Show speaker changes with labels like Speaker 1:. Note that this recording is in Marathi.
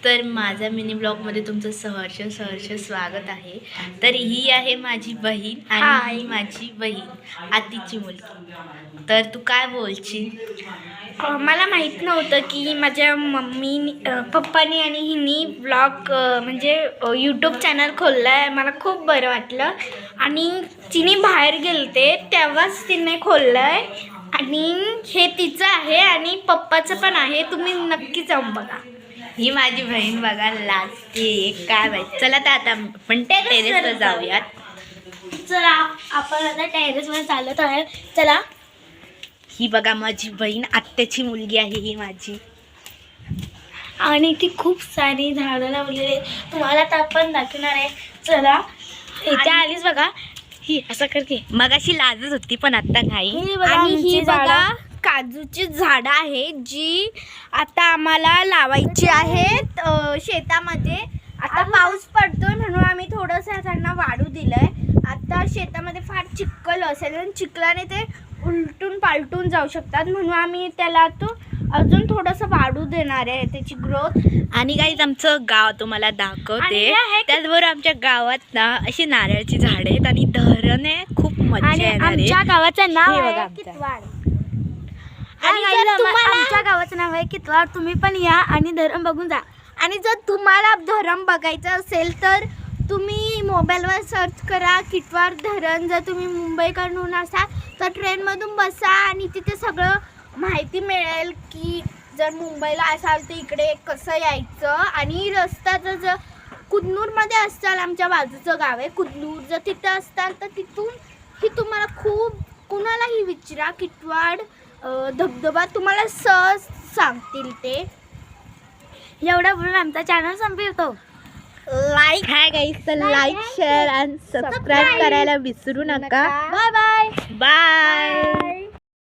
Speaker 1: तर माझ्या मिनी ब्लॉगमध्ये तुमचं सहर्ष स्वागत आहे। तर ही आहे माझी बहीण आणि ही माझी बहीण आतीची मुलगी। तर तू काय बोलशील?
Speaker 2: मला माहीत नव्हतं की माझ्या पप्पानी आणि हिनी ब्लॉग म्हणजे यूट्यूब चॅनल खोललं आहे। मला खूप बरं वाटलं आणि तिने बाहेर गेलते तेव्हाच तिने खोललं आहे आणि हे तिचं आहे आणि पप्पाचं पण आहे। तुम्ही नक्की जाऊन बघा।
Speaker 1: ही माझी बहीण बघा लाजते काय माहिती। चला तर आता आपण टेरेसवर जाऊयात।
Speaker 2: चला आपण आता टेरेसवर चालत आहे। चला।
Speaker 1: ही बघा माझी बहीण आत्याची मुलगी आहे ही माझी,
Speaker 2: आणि ती खूप सारी झाडं लावलेली तुम्हाला तर आपण दाखवणार आहे। चला इथे आलीच बघा, ही असं करते।
Speaker 1: मगाशी लाजत होती पण आता नाही।
Speaker 2: आणि ही बघा काजूची झाडं आहे जी आता आम्हाला लावायची आहेत शेतामध्ये। आता पाऊस पडतोय म्हणून आम्ही थोडंसं त्यांना वाढू दिलंय। आता शेतामध्ये फार चिखल असेल आणि चिखलाने ते उलटून पालटून जाऊ शकतात म्हणून आम्ही त्याला तो अजून थोडंसं वाढू देणार आहे त्याची ग्रोथ।
Speaker 1: आणि गाईज आमचं गाव तुम्हाला दाखवते। त्याचबरोबर आमच्या गावात ना अशी नारळाची झाडे आहेत आणि धरण आहे, खूप मजा येणार आहे।
Speaker 2: आमच्या गावाचं नाव
Speaker 1: हे बघा
Speaker 2: आहे कितवाड। आमच्या गावाचं नाव आहे कितवाड। तुम्ही पण या आणि धरण बघून जा। आणि जर तुम्हाला धरण बघायचं असेल तर तुम्ही मोबाईलवर सर्च करा कितवाड धरण। जर तुम्ही मुंबईकडून असाल तर ट्रेनमधून बसा आणि तिथे सगळं माहिती मिळेल की जर मुंबईला असाल तर इकडे कसं यायचं। आणि रस्त्याचं जर कुदनूरमध्ये असाल, आमच्या बाजूचं गाव आहे कुदनूर, जर तिथं असताल तर तिथून ही तुम्हाला खूप कुणालाही विचारा कितवाड धबधबा तुम्हाला सहज सांगतील ते। एवढं बोलून आमचा चॅनल संपवतो। लाईक
Speaker 1: हाय गाईज, तर लाईक शेअर आणि सबस्क्राईब करायला विसरू नका।
Speaker 2: Bye bye
Speaker 1: bye.